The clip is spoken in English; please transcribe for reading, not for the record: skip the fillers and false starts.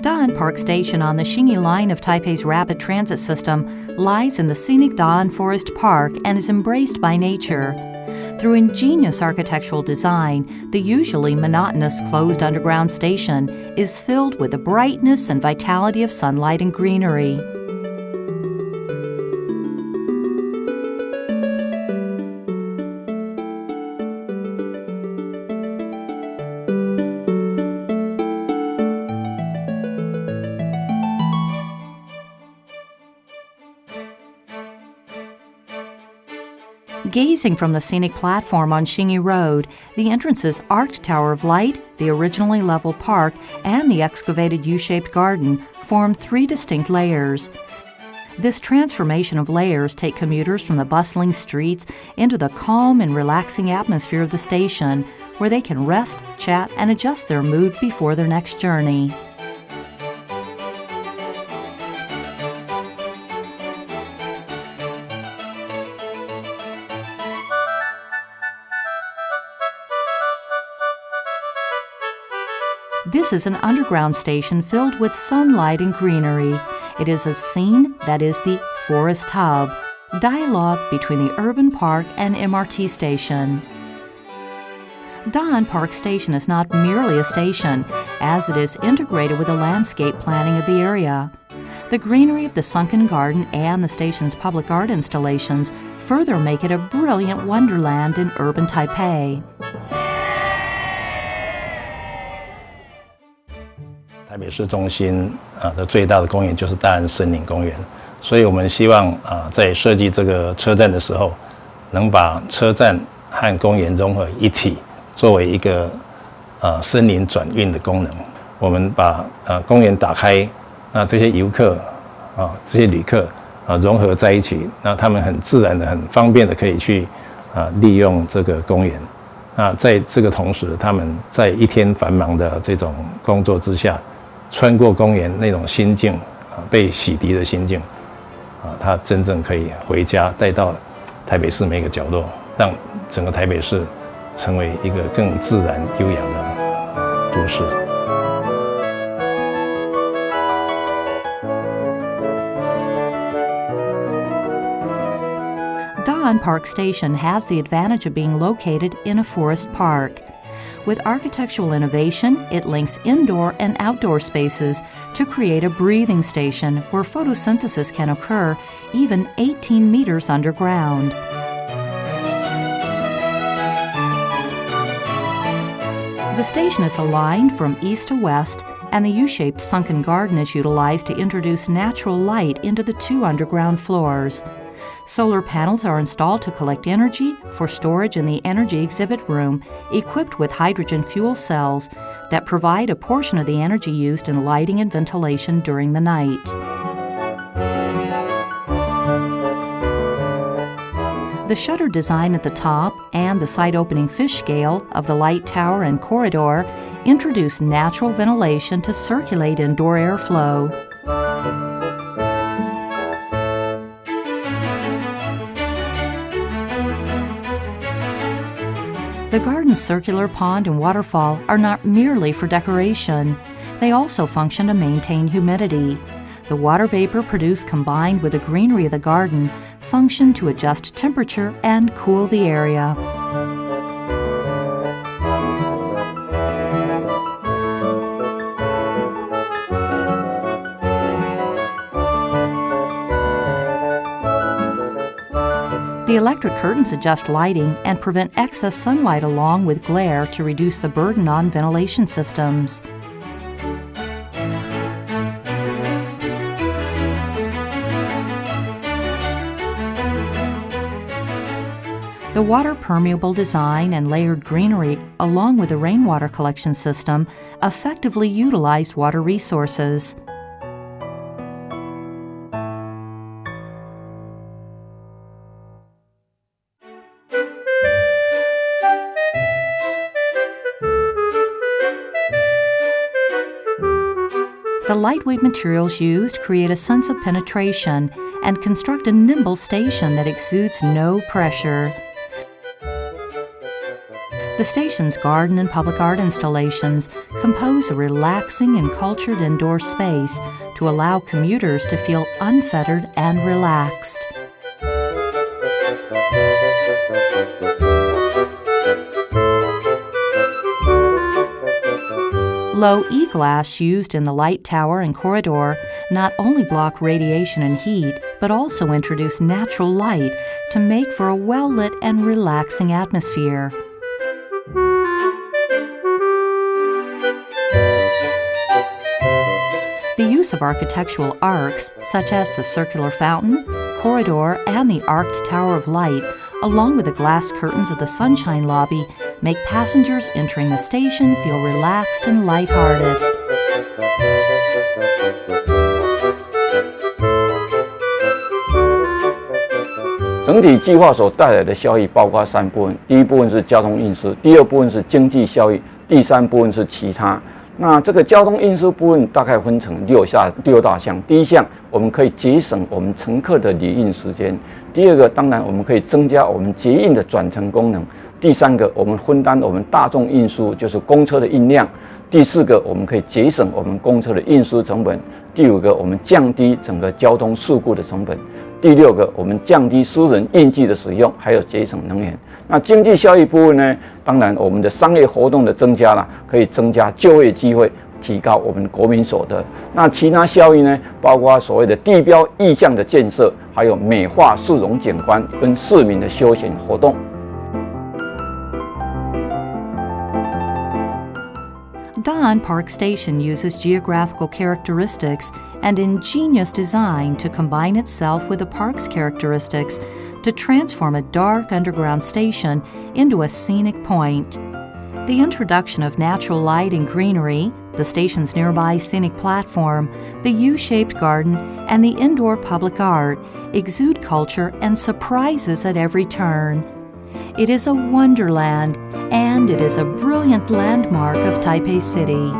Da'an Park Station on the Xingyi line of Taipei's rapid transit system lies in the scenic Da'an Forest Park and is embraced by nature. Through ingenious architectural design, the usually monotonous closed underground station is filled with the brightness and vitality of sunlight and greenery. Gazing from the scenic platform on Xingyi Road, the entrance's arched Tower of Light, the originally level park, and the excavated U-shaped garden form three distinct layers. This transformation of layers take commuters from the bustling streets into the calm and relaxing atmosphere of the station, where they can rest, chat, and adjust their mood before their next journey. This is an underground station filled with sunlight and greenery. It is a scene that is the forest hub, dialogue between the urban park and MRT station. Da'an Park Station is not merely a station, as it is integrated with the landscape planning of the area. The greenery of the sunken garden and the station's public art installations further make it a brilliant wonderland in urban Taipei. 台北市中心的最大的公园就是大安森林公园，所以我们希望在设计这个车站的时候，能把车站和公园融合一体，作为一个森林转运的功能。我们把公园打开，那这些游客这些旅客融合在一起，那他们很自然的、很方便的可以去利用这个公园。那在这个同时，他们在一天繁忙的这种工作之下，穿过公园那种心境被洗涤的心境他真正可以回家，带到台北市每个角落，让整个台北市成为一个更自然优雅的都市。Da'an Park Station has the advantage of being located in a forest park. With architectural innovation, it links indoor and outdoor spaces to create a breathing station where photosynthesis can occur even 18 meters underground. The station is aligned from east to west, and the U-shaped sunken garden is utilized to introduce natural light into the two underground floors. Solar panels are installed to collect energy for storage in the energy exhibit room, equipped with hydrogen fuel cells that provide a portion of the energy used in lighting and ventilation during the night. The shutter design at the top and the side-opening fish scale of the light tower and corridor introduce natural ventilation to circulate indoor airflow. The garden's circular pond and waterfall are not merely for decoration. They also function to maintain humidity. The water vapor produced combined with the greenery of the garden function to adjust temperature and cool the area. The electric curtains adjust lighting and prevent excess sunlight along with glare to reduce the burden on ventilation systems. The water-permeable design and layered greenery, along with the rainwater collection system, effectively utilize water resources. The lightweight materials used create a sense of penetration and construct a nimble station that exudes no pressure. The station's garden and public art installations compose a relaxing and cultured indoor space to allow commuters to feel unfettered and relaxed. Low E-glass used in the light tower and corridor not only block radiation and heat, but also introduce natural light to make for a well-lit and relaxing atmosphere. The use of architectural arcs, such as the circular fountain, corridor, and the arced Tower of Light, along with the glass curtains of the Sunshine Lobby, make passengers entering the station feel relaxed and lighthearted. 整体计划所带来的效益包括3部分，第一部分是交通运输，第二部分是经济效益，第三部分是其他。那这个交通运输部分大概分成6大项。第一项，我们可以节省我们乘客的旅运时间；第二个，当然我们可以增加我们捷运的转乘功能；第三个，我们分担我们大众运输，就是公车的运量；第四个，我们可以节省我们公车的运输成本；第五个，我们降低整个交通事故的成本；第六个，我们降低私人运具的使用，还有节省能源。那经济效益部分呢？当然，我们的商业活动的增加了，可以增加就业机会，提高我们国民所得。那其他效益呢？包括所谓的地标意象的建设，还有美化市容景观跟市民的休闲活动。Dawn Park Station uses geographical characteristics and ingenious design to combine itself with the park's characteristics to transform a dark underground station into a scenic point. The introduction of natural light and greenery, the station's nearby scenic platform, the U-shaped garden, and the indoor public art exude culture and surprises at every turn. It is a wonderland, and it is a brilliant landmark of Taipei City.